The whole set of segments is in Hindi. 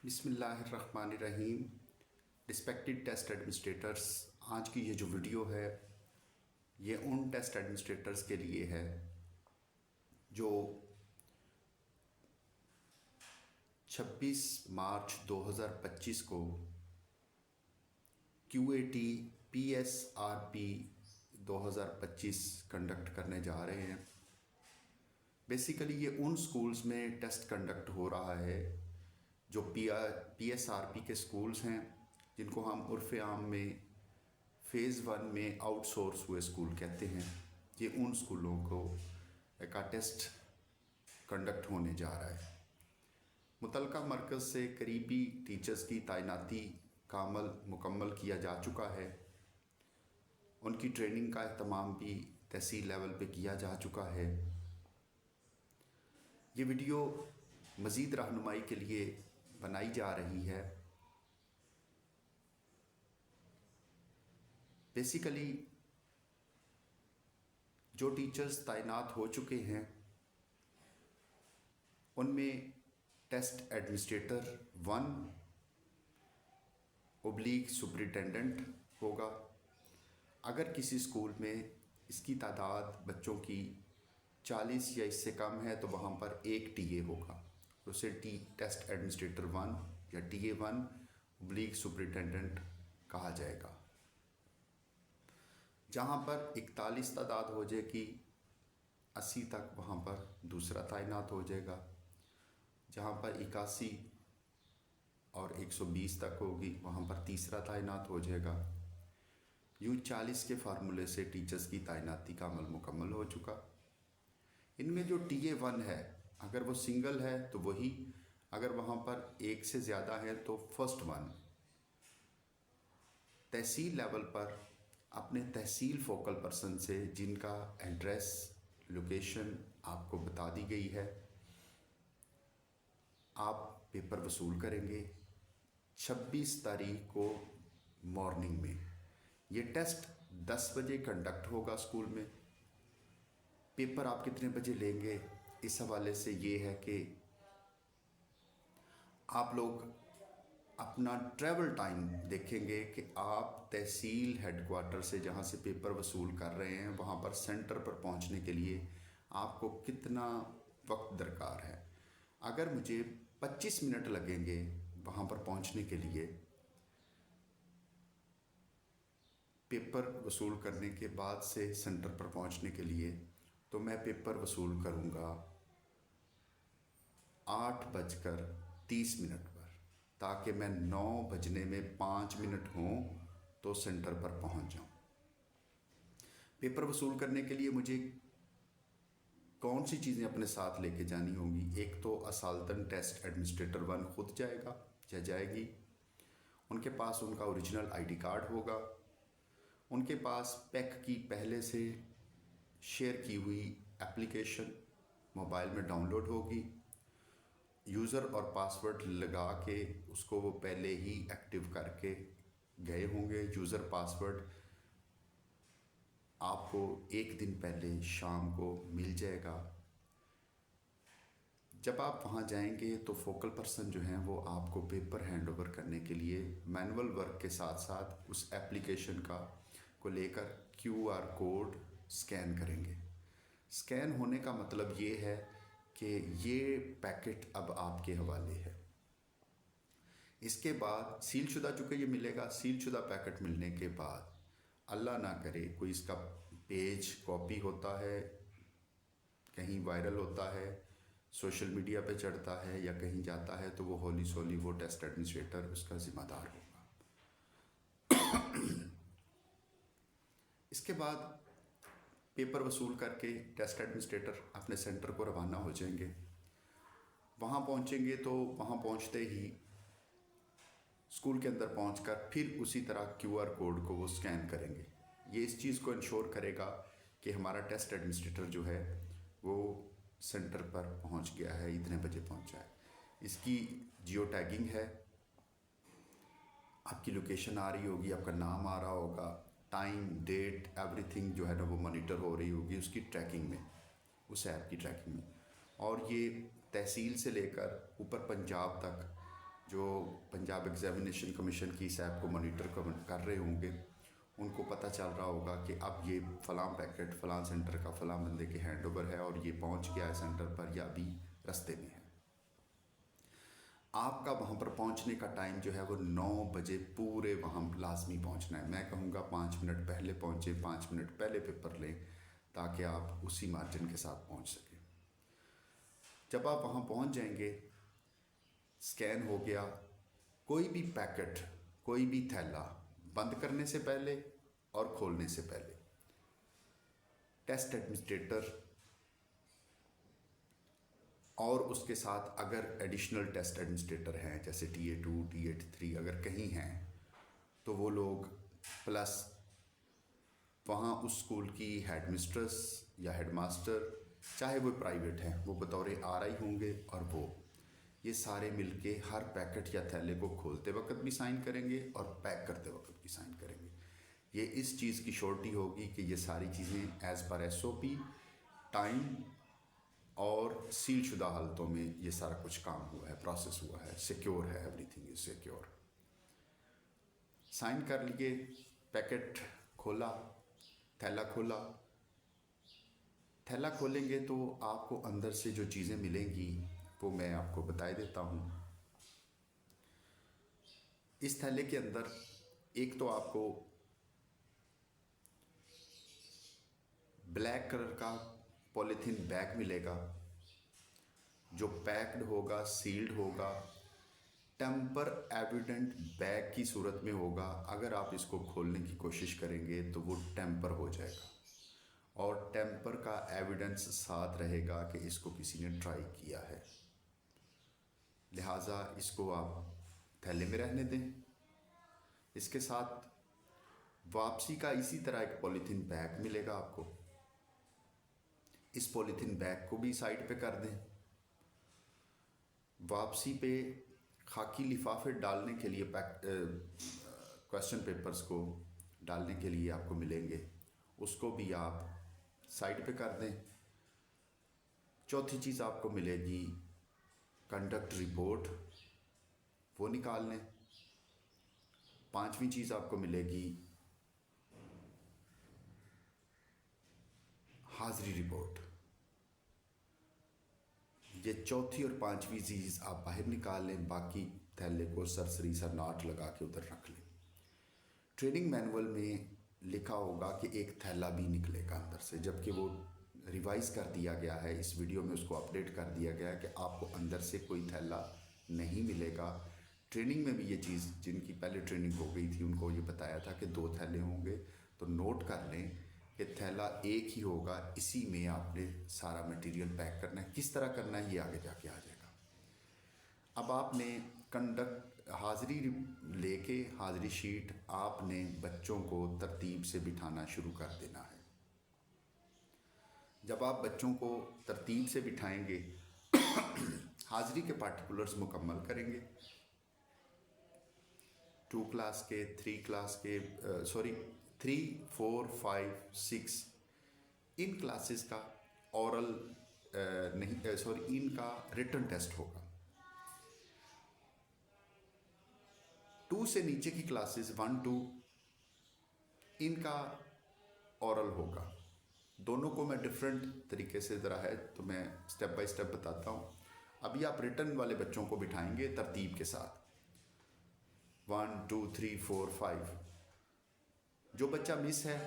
बिस्मिल्लाहिर्रहमानिर्रहीम। रिस्पेक्टेड टेस्ट एडमिनिस्ट्रेटर्स, आज की ये जो वीडियो है ये उन टेस्ट एडमिनिस्ट्रेटर्स के लिए है जो 26 मार्च 2025 को QAT PSRP 2025 कंडक्ट करने जा रहे हैं। बेसिकली ये उन स्कूल्स में टेस्ट कंडक्ट हो रहा है जो PSRP के स्कूल्स हैं, जिनको हम उर्फ़ आम में फ़ेज़ 1 में आउटसोर्स हुए स्कूल कहते हैं। ये उन स्कूलों को का टेस्ट कंडक्ट होने जा रहा है। मुतलका मरकज़ से करीबी टीचर्स की तैनाती का अमल मुकम्मल किया जा चुका है। उनकी ट्रेनिंग का अहतमाम भी तहसील लेवल पे किया जा चुका है। ये वीडियो मज़ीद रहनुमाई के लिए बनाई जा रही है। बेसिकली जो टीचर्स तैनात हो चुके हैं उनमें टेस्ट एडमिनिस्ट्रेटर 1 ऑब्लिक सुपरिटेंडेंट होगा। अगर किसी स्कूल में इसकी तादाद बच्चों की 40 या इससे कम है तो वहाँ पर एक TA होगा, उसे टेस्ट एडमिनिस्ट्रेटर 1 या TA1 ऑब्लिक सुपरिटेंडेंट कहा जाएगा। जहाँ पर 41 तादाद हो जाएगी 80 तक वहाँ पर दूसरा तैनात हो जाएगा। जहाँ पर 81 और 120 तक होगी वहाँ पर तीसरा तैनात हो जाएगा। यूँ 40 के फार्मूले से टीचर्स की तैनाती का अमल मुकम्मल हो चुका। इनमें जो TA1 है, अगर वो सिंगल है तो वही, अगर वहाँ पर एक से ज़्यादा है तो फर्स्ट वन। तहसील लेवल पर अपने तहसील फोकल पर्सन से जिनका एड्रेस लोकेशन आपको बता दी गई है, आप पेपर वसूल करेंगे 26 तारीख को मॉर्निंग में। ये टेस्ट 10 बजे कंडक्ट होगा स्कूल में। पेपर आप कितने बजे लेंगे, इस हवाले से ये है कि आप लोग अपना ट्रैवल टाइम देखेंगे कि आप तहसील हेडक्वार्टर से जहाँ से पेपर वसूल कर रहे हैं वहाँ पर सेंटर पर पहुँचने के लिए आपको कितना वक्त दरकार है। अगर मुझे 25 मिनट लगेंगे वहाँ पर पहुँचने के लिए, पेपर वसूल करने के बाद से सेंटर पर पहुँचने के लिए, तो मैं पेपर वसूल करूँगा 8:30 पर, ताकि मैं 9 बजने में 5 मिनट हों तो सेंटर पर पहुँच जाऊँ। पेपर वसूल करने के लिए मुझे कौन सी चीज़ें अपने साथ लेके जानी होंगी? एक तो असाल्तन टेस्ट एडमिनिस्ट्रेटर 1 खुद जाएगा या जाएगी। उनके पास उनका ओरिजिनल ID कार्ड होगा। उनके पास पैक की पहले से शेयर की हुई एप्लीकेशन मोबाइल में डाउनलोड होगी। यूज़र और पासवर्ड लगा के उसको वो पहले ही एक्टिव करके गए होंगे। यूज़र पासवर्ड आपको एक दिन पहले शाम को मिल जाएगा। जब आप वहाँ जाएंगे तो फोकल पर्सन जो हैं वो आपको पेपर हैंड ओवर करने के लिए मैनुअल वर्क के साथ साथ उस एप्लीकेशन को लेकर QR कोड स्कैन करेंगे। स्कैन होने का मतलब ये है कि ये पैकेट अब आपके हवाले है। इसके बाद सीलशुदा चूँकि ये मिलेगा, सीलशुदा पैकेट मिलने के बाद अल्लाह ना करे कोई इसका पेज कॉपी होता है, कहीं वायरल होता है, सोशल मीडिया पे चढ़ता है या कहीं जाता है, तो वो होली सोली वो टेस्ट एडमिनिस्ट्रेटर उसका ज़िम्मेदार होगा। इसके बाद पेपर वसूल करके टेस्ट एडमिनिस्ट्रेटर अपने सेंटर को रवाना हो जाएंगे। वहाँ पहुँचेंगे तो वहाँ पहुँचते ही स्कूल के अंदर पहुंचकर फिर उसी तरह QR कोड को वो स्कैन करेंगे। ये इस चीज़ को इंश्योर करेगा कि हमारा टेस्ट एडमिनिस्ट्रेटर जो है वो सेंटर पर पहुंच गया है, इतने बजे पहुंचा है। इसकी जियो टैगिंग है, आपकी लोकेशन आ रही होगी, आपका नाम आ रहा होगा, टाइम डेट एवरीथिंग जो है ना वो मॉनिटर हो रही होगी उसकी ट्रैकिंग में, उस ऐप की ट्रैकिंग में। और ये तहसील से लेकर ऊपर पंजाब तक जो पंजाब एग्जामिनेशन कमीशन की इस ऐप को मॉनिटर कर रहे होंगे उनको पता चल रहा होगा कि अब ये फ़लाँ पैकेट फ़लाँ सेंटर का फ़लाँ बंदे के हैंड ओवर है और ये पहुंच गया है सेंटर पर या अभी रास्ते में है। आपका वहाँ पर पहुँचने का टाइम जो है वो 9 बजे पूरे वहाँ लाजमी पहुँचना है। मैं कहूँगा 5 मिनट पहले पहुँचे, 5 मिनट पहले पेपर लें ताकि आप उसी मार्जिन के साथ पहुँच सकें। जब आप वहाँ पहुँच जाएंगे, स्कैन हो गया, कोई भी पैकेट, कोई भी थैला बंद करने से पहले और खोलने से पहले टेस्ट एडमिनिस्ट्रेटर और उसके साथ अगर एडिशनल टेस्ट एडमिनिस्ट्रेटर हैं जैसे TA2 TA3 अगर कहीं हैं तो वो लोग प्लस वहाँ उस स्कूल की हेड मिस्ट्रेस या हेडमास्टर, चाहे वो प्राइवेट हैं, वो बतौर RI होंगे और वो ये सारे मिलके हर पैकेट या थैले को खोलते वक्त भी साइन करेंगे और पैक करते वक्त भी साइन करेंगे। ये इस चीज़ की श्योरिटी होगी कि ये सारी चीज़ें एज़ पर SOP टाइम और सील शुदा हालतों में ये सारा कुछ काम हुआ है, प्रोसेस हुआ है, सिक्योर है, एवरीथिंग इज सिक्योर। साइन कर लिए, पैकेट खोला, थैला खोला। थैला खोलेंगे तो आपको अंदर से जो चीज़ें मिलेंगी वो मैं आपको बता देता हूँ। इस थैले के अंदर एक तो आपको ब्लैक कलर का पॉलीथीन बैग मिलेगा जो पैक्ड होगा, सील्ड होगा, टेम्पर एविडेंट बैग की सूरत में होगा। अगर आप इसको खोलने की कोशिश करेंगे तो वो टेम्पर हो जाएगा और टेम्पर का एविडेंस साथ रहेगा कि इसको किसी ने ट्राई किया है। लिहाजा इसको आप थैले में रहने दें। इसके साथ वापसी का इसी तरह एक पॉलीथीन बैग मिलेगा आपको। इस पॉलीथीन बैग को भी साइड पे कर दें। वापसी पे खाकी लिफाफे डालने के लिए क्वेश्चन पेपर्स को डालने के लिए आपको मिलेंगे, उसको भी आप साइड पे कर दें। चौथी चीज़ आपको मिलेगी कंडक्ट रिपोर्ट, वो निकाल लें। पांचवी चीज़ आपको मिलेगी हाज़िरी रिपोर्ट। ये चौथी और पांचवी चीज़ आप बाहर निकाल लें, बाकी थैले को सरसरी नाट लगा के उधर रख लें। ट्रेनिंग मैनुअल में लिखा होगा कि एक थैला भी निकलेगा अंदर से, जबकि वो रिवाइज़ कर दिया गया है। इस वीडियो में उसको अपडेट कर दिया गया है कि आपको अंदर से कोई थैला नहीं मिलेगा। ट्रेनिंग में भी ये चीज़, जिनकी पहले ट्रेनिंग हो गई थी उनको ये बताया था कि 2 थैले होंगे, तो नोट कर लें कि थैला एक ही होगा। इसी में आपने सारा मटेरियल पैक करना है। किस तरह करना है ये आगे जाके आ जाएगा। अब आपने कंडक्ट हाज़िरी लेके हाज़िरी शीट आपने बच्चों को तरतीब से बिठाना शुरू कर देना है। जब आप बच्चों को तरतीब से बिठाएंगे हाज़िरी के पार्टिकुलर्स मुकम्मल करेंगे। 2 क्लास के, 3 क्लास के, 3, 4, 5, 6 इन क्लासेस का ओरल इनका रिटन टेस्ट होगा। 2 से नीचे की क्लासेस 1, 2 इनका ओरल होगा। दोनों को मैं डिफरेंट तरीके से ज़रा है तो मैं स्टेप बाय स्टेप बताता हूँ। अभी आप रिटन वाले बच्चों को बिठाएंगे तरतीब के साथ 1, 2, 3, 4, 5। जो बच्चा मिस है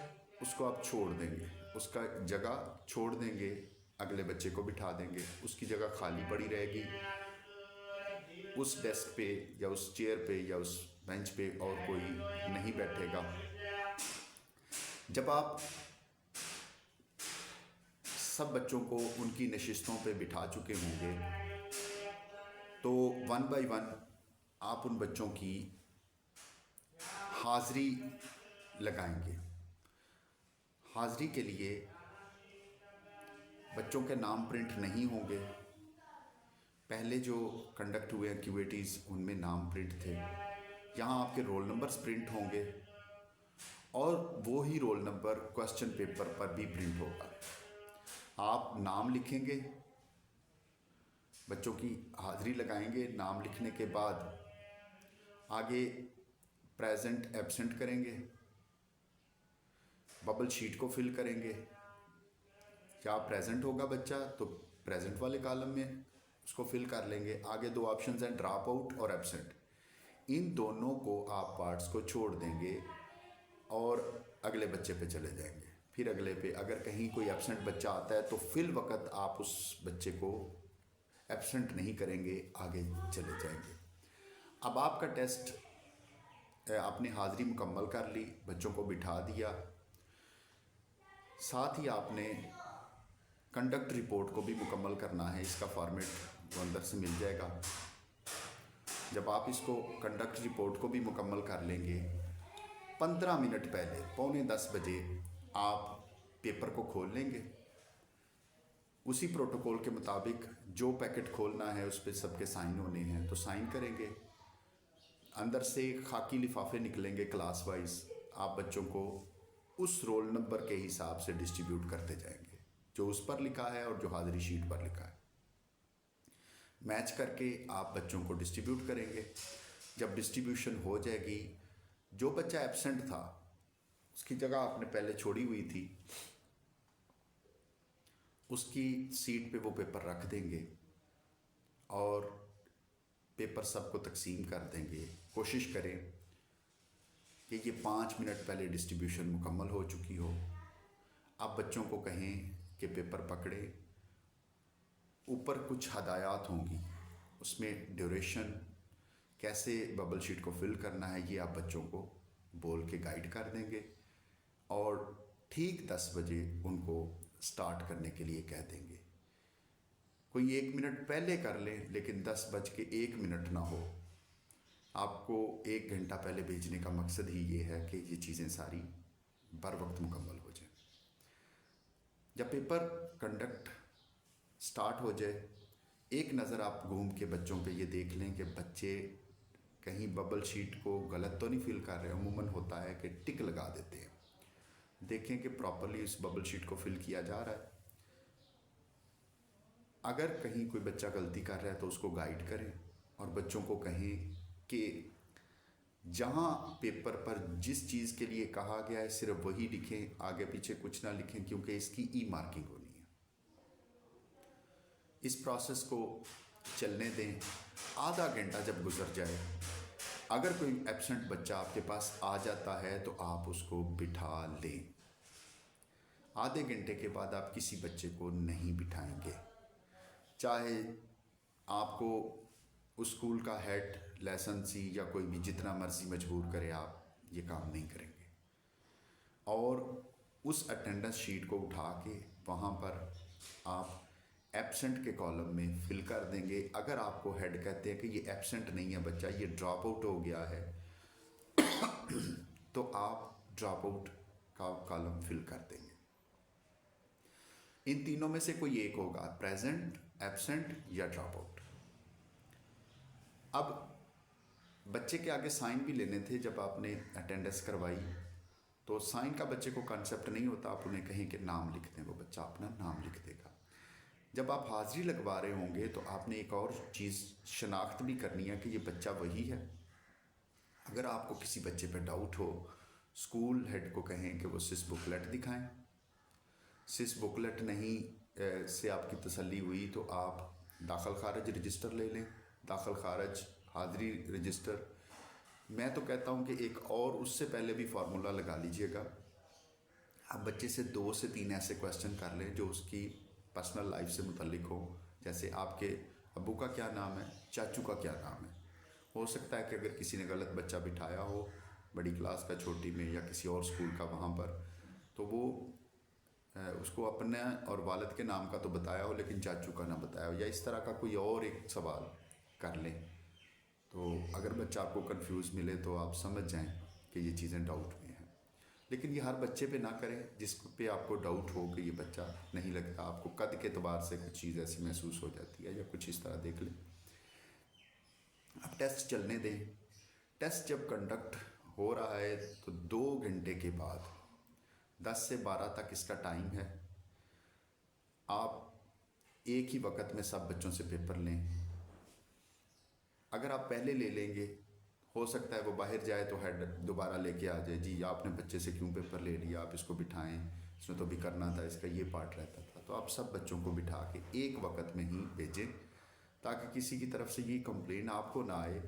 उसको आप छोड़ देंगे, उसका जगह छोड़ देंगे, अगले बच्चे को बिठा देंगे। उसकी जगह खाली पड़ी रहेगी, उस डेस्क पे या उस चेयर पे या उस बेंच पे और कोई नहीं बैठेगा। जब आप सब बच्चों को उनकी नशिस्तों पे बिठा चुके होंगे तो 1 बाय 1 आप उन बच्चों की हाज़िरी लगाएंगे। हाज़िरी के लिए बच्चों के नाम प्रिंट नहीं होंगे। पहले जो कंडक्ट हुए एक्टिविटीज़ उनमें नाम प्रिंट थे। यहाँ आपके रोल नंबर्स प्रिंट होंगे और वो ही रोल नंबर क्वेश्चन पेपर पर भी प्रिंट होगा। आप नाम लिखेंगे, बच्चों की हाज़िरी लगाएंगे। नाम लिखने के बाद आगे प्रेजेंट एब्सेंट करेंगे, बबल शीट को फिल करेंगे। क्या प्रेजेंट होगा बच्चा तो प्रेजेंट वाले कॉलम में उसको फिल कर लेंगे। आगे दो ऑप्शंस हैं, ड्रॉप आउट और एब्सेंट। इन दोनों को आप पार्ट्स को छोड़ देंगे और अगले बच्चे पे चले जाएंगे। फिर अगले पे अगर कहीं कोई एब्सेंट बच्चा आता है तो फिल वक्त आप उस बच्चे को एब्सेंट नहीं करेंगे, आगे चले जाएंगे। अब आपका टेस्ट, आपने हाज़िरी मुकम्मल कर ली, बच्चों को बिठा दिया, साथ ही आपने कंडक्ट रिपोर्ट को भी मुकम्मल करना है। इसका फॉर्मेट वो अंदर से मिल जाएगा। जब आप इसको कंडक्ट रिपोर्ट को भी मुकम्मल कर लेंगे, 15 मिनट पहले 9:45 बजे आप पेपर को खोल लेंगे। उसी प्रोटोकॉल के मुताबिक जो पैकेट खोलना है उस पर सबके साइन होने हैं तो साइन करेंगे। अंदर से खाकी लिफाफे निकलेंगे क्लास वाइज, आप बच्चों को उस रोल नंबर के हिसाब से डिस्ट्रीब्यूट करते जाएंगे जो उस पर लिखा है और जो हाज़िरी शीट पर लिखा है। मैच करके आप बच्चों को डिस्ट्रीब्यूट करेंगे। जब डिस्ट्रीब्यूशन हो जाएगी, जो बच्चा एब्सेंट था उसकी जगह आपने पहले छोड़ी हुई थी, उसकी सीट पे वो पेपर रख देंगे और पेपर सबको तकसीम कर देंगे। कोशिश करें कि ये 5 मिनट पहले डिस्ट्रीब्यूशन मुकम्मल हो चुकी हो। आप बच्चों को कहें कि पेपर पकड़े, ऊपर कुछ हदायत होंगी, उसमें ड्यूरेशन, कैसे बबल शीट को फिल करना है, ये आप बच्चों को बोल के गाइड कर देंगे और ठीक 10 बजे उनको स्टार्ट करने के लिए कह देंगे। कोई 1 मिनट पहले कर लें लेकिन 10:01 ना हो। आपको 1 घंटा पहले भेजने का मकसद ही ये है कि ये चीज़ें सारी बर वक्त मुकम्मल हो जाए। जब पेपर कंडक्ट स्टार्ट हो जाए, एक नज़र आप घूम के बच्चों पे ये देख लें कि बच्चे कहीं बबल शीट को गलत तो नहीं फिल कर रहे। अमूमन होता है कि टिक लगा देते हैं, देखें कि प्रॉपरली उस बबल शीट को फिल किया जा रहा है। अगर कहीं कोई बच्चा गलती कर रहा है तो उसको गाइड करें और बच्चों को कहें कि जहाँ पेपर पर जिस चीज़ के लिए कहा गया है सिर्फ वही लिखें, आगे पीछे कुछ ना लिखें, क्योंकि इसकी ई मार्किंग होनी है। इस प्रोसेस को चलने दें। आधा घंटा जब गुजर जाए, अगर कोई एब्सेंट बच्चा आपके पास आ जाता है तो आप उसको बिठा लें। आधे घंटे के बाद आप किसी बच्चे को नहीं बिठाएंगे, चाहे आपको उस स्कूल का हेड, लेसन सी या कोई भी जितना मर्जी मजबूर करे, आप ये काम नहीं करेंगे। और उस अटेंडेंस शीट को उठा के वहाँ पर आप एब्सेंट के कॉलम में फिल कर देंगे। अगर आपको हेड कहते हैं कि ये एब्सेंट नहीं है बच्चा, ये ड्रॉप आउट हो गया है, तो आप ड्रॉप आउट का कॉलम फिल कर देंगे। इन तीनों में से कोई एक होगा, प्रेजेंट, एब्सेंट या ड्रॉप आउट। अब बच्चे के आगे साइन भी लेने थे। जब आपने अटेंडेंस करवाई तो साइन का बच्चे को कॉन्सेप्ट नहीं होता, आप उन्हें कहें कि नाम लिख दें, वो बच्चा अपना नाम लिख देगा। जब आप हाज़िरी लगवा रहे होंगे तो आपने एक और चीज़ शनाख्त भी करनी है कि ये बच्चा वही है। अगर आपको किसी बच्चे पे डाउट हो, स्कूल हेड को कहें कि वो सिस बुकलेट दिखाएं। सिस बुकलेट नहीं से आपकी तसल्ली हुई तो आप दाखिल खारज रजिस्टर ले लें, दाखिल खारज हाज़िरी रजिस्टर। मैं तो कहता हूँ कि एक और उससे पहले भी फार्मूला लगा लीजिएगा। आप बच्चे से 2 से 3 ऐसे क्वेश्चन कर लें जो उसकी पर्सनल लाइफ से मुतल्लिक हो। जैसे आपके अब्बू का क्या नाम है, चाचू का क्या नाम है। हो सकता है कि अगर किसी ने गलत बच्चा बिठाया हो बड़ी क्लास का छोटी में या किसी और स्कूल का वहाँ पर, तो वो उसको अपने और वालिद के नाम का तो बताया हो लेकिन चाचू का ना बताया हो, या इस तरह का कोई और एक सवाल कर लें। तो अगर बच्चा आपको कंफ्यूज मिले तो आप समझ जाएं कि ये चीज़ें डाउट में हैं। लेकिन ये हर बच्चे पे ना करें जिस पे आपको डाउट हो कि ये बच्चा नहीं लगता। आपको कद के एतबार से कुछ चीज़ ऐसी महसूस हो जाती है या कुछ इस तरह देख लें। अब टेस्ट चलने दें। टेस्ट जब कंडक्ट हो रहा है तो 2 घंटे के बाद 10 से 12 तक इसका टाइम है। आप एक ही वक्त में सब बच्चों से पेपर लें। अगर आप पहले ले लेंगे हो सकता है वो बाहर जाए तो हेड दोबारा लेके आ जाए, जी आपने बच्चे से क्यों पेपर ले लिया, आप इसको बिठाएं, इसमें तो भी करना था, इसका ये पार्ट रहता था। तो आप सब बच्चों को बिठा के एक वक्त में ही भेजें, ताकि किसी की तरफ से ये कंप्लेन आपको ना आए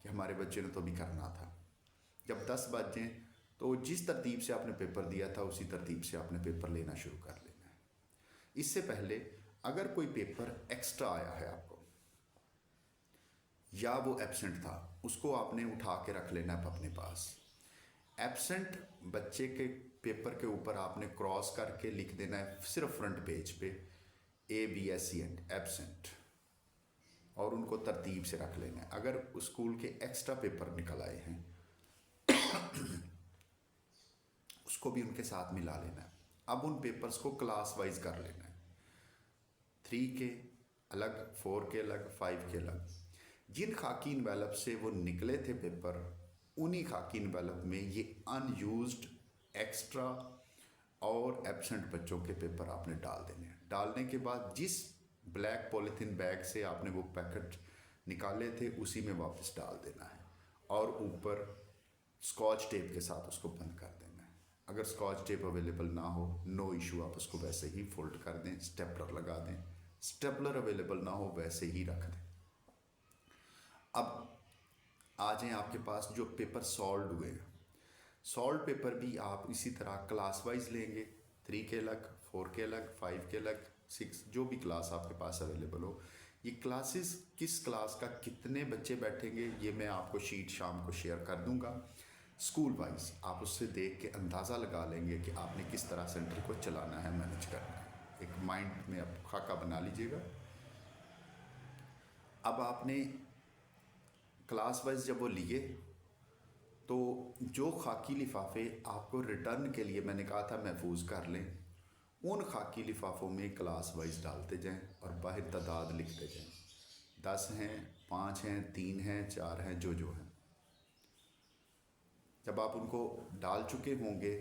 कि हमारे बच्चे ने तो भी करना था। जब 10 बजें तो जिस तरतीब से आपने पेपर दिया था उसी तरतीब से आपने पेपर लेना शुरू कर लेना है। इससे पहले अगर कोई पेपर एक्स्ट्रा आया है आपको या वो एब्सेंट था, उसको आपने उठा के रख लेना है अपने पास। एब्सेंट बच्चे के पेपर के ऊपर आपने क्रॉस करके लिख देना है सिर्फ फ्रंट पेज पे ABSENT एब्सेंट, और उनको तरतीब से रख लेना है। अगर स्कूल के एक्स्ट्रा पेपर निकल आए हैं उसको भी उनके साथ मिला लेना है। अब उन पेपर्स को क्लास वाइज कर लेना है, 3 के अलग, 4 के अलग, 5 के अलग। जिन खाकी इन्वेलप से वो निकले थे पेपर, उन्हीं खाकी इन्वेलप में ये अनयूज्ड, एक्स्ट्रा और एब्सेंट बच्चों के पेपर आपने डाल देने हैं। डालने के बाद जिस ब्लैक पॉलीथीन बैग से आपने वो पैकेट निकाले थे उसी में वापस डाल देना है, और ऊपर स्कॉच टेप के साथ उसको बंद कर देना है। अगर स्कॉच टेप अवेलेबल ना हो, नो इशू, आप उसको वैसे ही फोल्ड कर दें, स्टेपलर लगा दें। स्टेपलर अवेलेबल ना हो, वैसे ही रख दें। अब आ जाएं आपके पास जो पेपर सॉल्व हुए हैं। सॉल्व पेपर भी आप इसी तरह क्लास वाइज लेंगे, 3 के अलग, 4 के अलग, 5 के अलग, 6, जो भी क्लास आपके पास अवेलेबल हो। ये क्लासेस किस क्लास का कितने बच्चे बैठेंगे ये मैं आपको शीट शाम को शेयर कर दूंगा। स्कूल वाइज आप उससे देख के अंदाज़ा लगा लेंगे कि आपने किस तरह सेंटर को चलाना है, मैनेज करना है। एक माइंड में आप खाका बना लीजिएगा। अब आपने क्लास वाइज जब वो लिए तो जो खाकी लिफाफे आपको रिटर्न के लिए मैंने कहा था महफूज कर लें, उन खाकी लिफाफों में क्लास वाइज डालते जाएं और बाहर तादाद लिखते जाएं। 10 हैं, 5 हैं, 3 हैं, 4 हैं, जो जो हैं। जब आप उनको डाल चुके होंगे,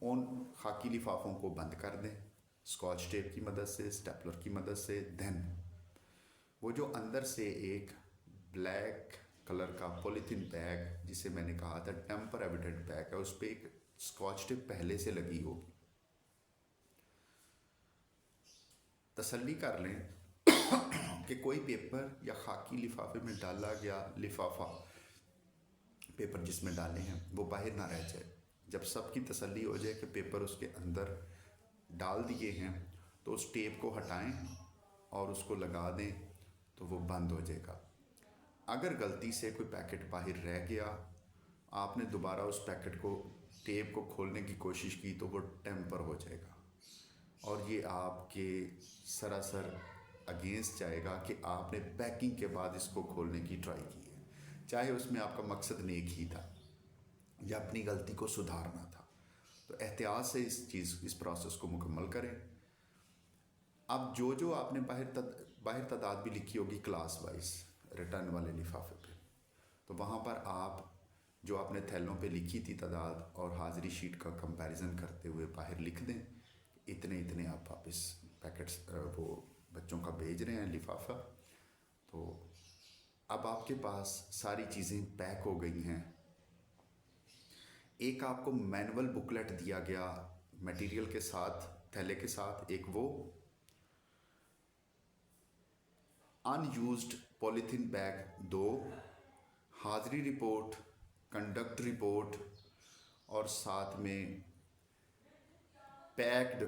उन खाकी लिफाफों को बंद कर दें स्कॉच टेप की मदद से, स्टेपलर की मदद से। देन वो जो अंदर से एक ब्लैक कलर का पॉलीथीन बैग, जिसे मैंने कहा था टेम्पर एविडेंट बैग है, उस पर एक स्कॉच टेप पहले से लगी होगी। तसल्ली कर लें कि कोई पेपर या खाकी लिफाफे में डाला गया लिफाफा, पेपर जिसमें डाले हैं वो बाहर ना रह जाए। जब सबकी तसल्ली हो जाए कि पेपर उसके अंदर डाल दिए हैं, तो उस टेप को हटाएं और उसको लगा दें, तो वो बंद हो जाएगा। अगर गलती से कोई पैकेट बाहर रह गया, आपने दोबारा उस पैकेट को, टेप को खोलने की कोशिश की, तो वो टेम्पर हो जाएगा और ये आपके सरासर अगेंस्ट जाएगा कि आपने पैकिंग के बाद इसको खोलने की ट्राई की है, चाहे उसमें आपका मकसद नेक ही था या अपनी गलती को सुधारना था। तो एहतियात से इस प्रोसेस को मुकम्मल करें। अब जो जो आपने बाहर तादाद भी लिखी होगी क्लास वाइज रिटर्न वाले लिफाफे पे, तो वहाँ पर आप जो आपने थैलों पे लिखी थी तादाद और हाज़िरी शीट का कंपैरिजन करते हुए बाहर लिख दें, इतने इतने आप वापस पैकेट्स वो बच्चों का भेज रहे हैं लिफाफा। तो अब आपके पास सारी चीज़ें पैक हो गई हैं। एक आपको मैनुअल बुकलेट दिया गया मटेरियल के साथ, थैले के साथ, एक वो अनयूज्ड पॉलीथीन बैग 2, हाज़िरी रिपोर्ट, कंडक्ट रिपोर्ट और साथ में पैक्ड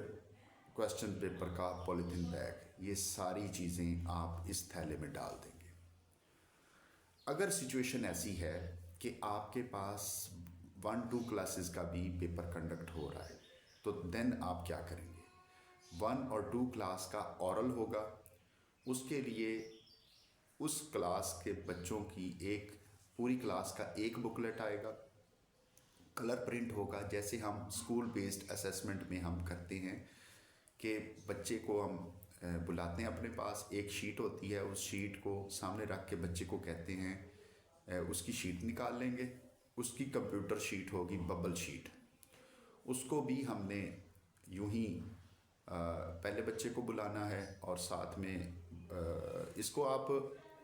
क्वेश्चन पेपर का पॉलीथीन बैग। ये सारी चीज़ें आप इस थैले में डाल देंगे। अगर सिचुएशन ऐसी है कि आपके पास 1-2 क्लासेस का भी पेपर कंडक्ट हो रहा है, तो देन आप क्या करेंगे? 1 और 2 क्लास का ऑरल होगा, उसके लिए उस क्लास के बच्चों की एक पूरी क्लास का एक बुकलेट आएगा, कलर प्रिंट होगा, जैसे हम स्कूल बेस्ड असेसमेंट में हम करते हैं कि बच्चे को हम बुलाते हैं अपने पास, एक शीट होती है, उस शीट को सामने रख के बच्चे को कहते हैं उसकी शीट निकाल लेंगे। उसकी कंप्यूटर शीट होगी बबल शीट, उसको भी हमने यूं ही पहले बच्चे को बुलाना है और साथ में इसको आप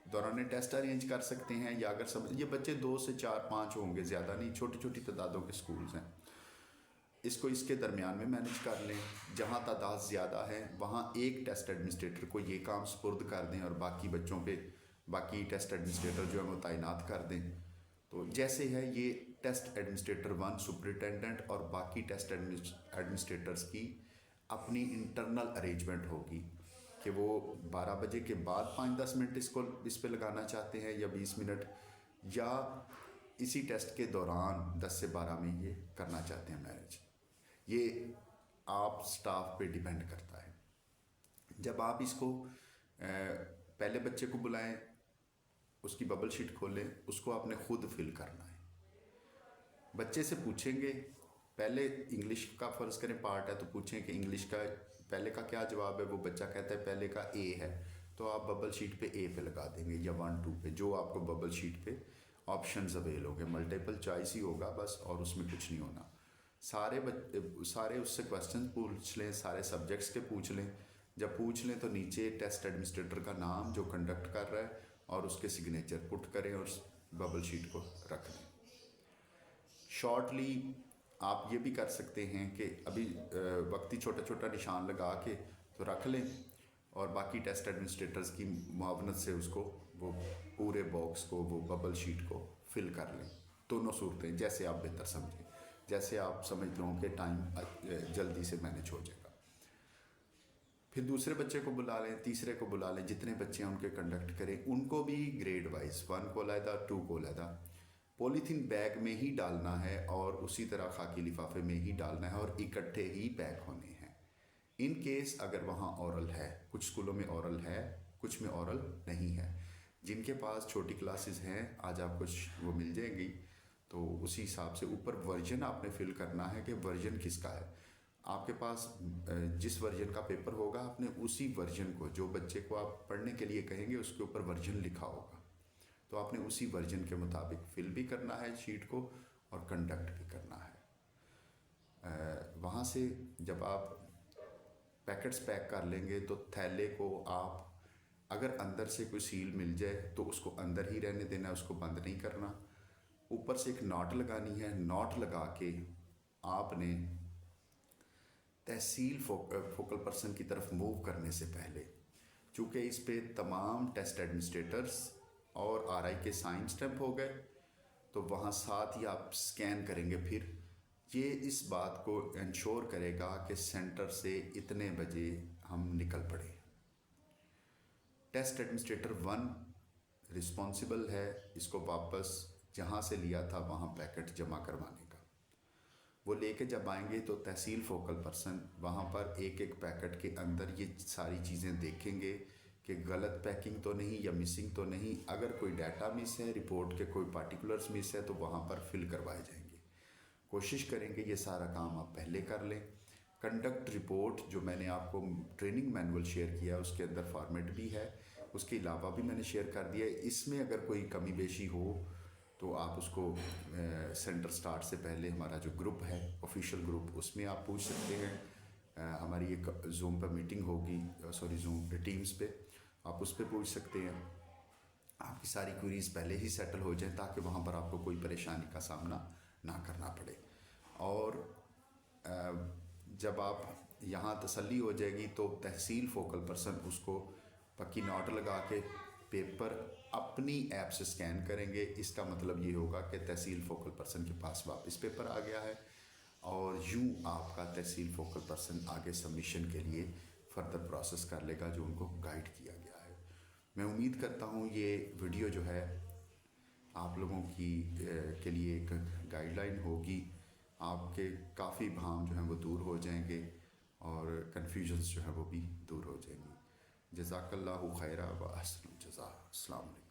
दौरान टेस्ट अरेंज कर सकते हैं, या अगर सब ये बच्चे 2 से 4-5 होंगे, ज़्यादा नहीं, छोटी छोटी तादादों के स्कूल्स हैं, इसको इसके दरमियान में मैनेज कर लें। जहाँ तादाद ज़्यादा है वहाँ एक टेस्ट एडमिनिस्ट्रेटर को ये काम सुपुर्द कर दें और बाकी बच्चों पे बाकी टेस्ट एडमिनिस्ट्रेटर जो है वो तैनात कर दें। तो जैसे है ये टेस्ट एडमिनिस्ट्रेटर 1 सुपरिटेंडेंट और बाकी टेस्ट एडमिनिस्ट्रेटर्स की अपनी इंटरनल अरेंजमेंट होगी कि वो 12 बजे के बाद 5-10 मिनट इस पे लगाना चाहते हैं या 20 मिनट, या इसी टेस्ट के दौरान 10 से 12 में ये करना चाहते हैं मैनेज। ये आप स्टाफ पे डिपेंड करता है। जब आप इसको पहले बच्चे को बुलाएं, उसकी बबल शीट खोलें, उसको आपने खुद फिल करना है। बच्चे से पूछेंगे, पहले इंग्लिश का फ़र्ज़ करें पार्ट है तो पूछें कि इंग्लिश का पहले का क्या जवाब है। वो बच्चा कहता है पहले का ए है, तो आप बबल शीट पे ए पे लगा देंगे या 1-2 पे, जो आपको बबल शीट पे ऑप्शंस अवेल होंगे। मल्टीपल चॉइस ही होगा बस, और उसमें कुछ नहीं होना। सारे उससे क्वेश्चन पूछ लें, सारे सब्जेक्ट्स के पूछ लें। जब पूछ लें तो नीचे टेस्ट एडमिनिस्ट्रेटर का नाम जो कंडक्ट कर रहा है और उसके सिग्नेचर पुट करें और बबल शीट को रख दें। शॉर्टली आप ये भी कर सकते हैं कि अभी वक्ती छोटा छोटा निशान लगा के तो रख लें और बाकी टेस्ट एडमिनिस्ट्रेटर्स की मुआवनत से उसको वो पूरे बॉक्स को, वो बबल शीट को फिल कर लें। दोनों सूरतें जैसे आप बेहतर समझें, जैसे आप समझ लो कि टाइम जल्दी से मैनेज हो जाएगा। फिर दूसरे बच्चे को बुला लें, तीसरे को बुला लें, जितने बच्चे हैं उनके कंडक्ट करें। उनको भी ग्रेड वाइज 1 को अलहदा, 2 को अलहदा पॉलीथीन बैग में ही डालना है और उसी तरह खाकी लिफाफे में ही डालना है और इकट्ठे ही पैक होने हैं। इन केस अगर वहाँ औरल है, कुछ स्कूलों में औरल है, कुछ में औरल नहीं है। जिनके पास छोटी क्लासेस हैं आज आपको वो मिल जाएंगी, तो उसी हिसाब से ऊपर वर्जन आपने फिल करना है कि वर्जन किसका है। आपके पास जिस वर्जन का पेपर होगा आपने उसी वर्जन को, जो बच्चे को आप पढ़ने के लिए कहेंगे उसके ऊपर वर्जन लिखा होगा, तो आपने उसी वर्जन के मुताबिक फिल भी करना है शीट को और कंडक्ट भी करना है। वहाँ से जब आप पैकेट्स पैक कर लेंगे तो थैले को आप अगर अंदर से कोई सील मिल जाए तो उसको अंदर ही रहने देना है, उसको बंद नहीं करना। ऊपर से एक नॉट लगानी है, नॉट लगा के आपने तहसील फोकल पर्सन की तरफ मूव करने से पहले, चूँकि इस पे तमाम टेस्ट एडमिनिस्ट्रेटर्स और आरआई के साइन स्टैंप हो गए, तो वहाँ साथ ही आप स्कैन करेंगे। फिर ये इस बात को इंश्योर करेगा कि सेंटर से इतने बजे हम निकल पड़े। टेस्ट एडमिनिस्ट्रेटर 1 रिस्पॉन्सिबल है इसको वापस जहाँ से लिया था वहाँ पैकेट जमा करवाने का। वो लेके जब आएंगे तो तहसील फोकल पर्सन वहाँ पर एक एक पैकेट के अंदर ये सारी चीज़ें देखेंगे कि गलत पैकिंग तो नहीं या मिसिंग तो नहीं। अगर कोई डाटा मिस है, रिपोर्ट के कोई पार्टिकुलर्स मिस है, तो वहाँ पर फिल करवाए जाएंगे। कोशिश करेंगे ये सारा काम आप पहले कर लें। कंडक्ट रिपोर्ट जो मैंने आपको ट्रेनिंग मैनुअल शेयर किया उसके अंदर फॉर्मेट भी है, उसके अलावा भी मैंने शेयर कर दिया है। इसमें अगर कोई कमी बेशी हो तो आप उसको सेंटर स्टार्ट से पहले हमारा जो ग्रुप है ऑफिशियल ग्रुप, उसमें आप पूछ सकते हैं। हमारी एक जूम पर मीटिंग होगी, जूम टीम्स पे आप उस पर पूछ सकते हैं। आपकी सारी क्वेरीज पहले ही सेटल हो जाए ताकि वहाँ पर आपको कोई परेशानी का सामना ना करना पड़े। और जब आप यहाँ तसल्ली हो जाएगी तो तहसील फोकल पर्सन उसको पक्की नोट लगा के पेपर अपनी ऐप से स्कैन करेंगे। इसका मतलब ये होगा कि तहसील फोकल पर्सन के पास वापस पेपर आ गया है और यूँ आपका तहसील फोकल पर्सन आगे सबमिशन के लिए फर्दर प्रोसेस कर लेगा जो उनको गाइड किया गया है। मैं उम्मीद करता हूँ ये वीडियो जो है आप लोगों की के लिए एक गाइडलाइन होगी। आपके काफ़ी भ्रम जो हैं वो दूर हो जाएंगे और कन्फ्यूजन्स जो है वो भी दूर हो जाएंगी। जज़ाकल्लाहु खैरा व अहसन जज़ा। अस्सलाम वालेकुम।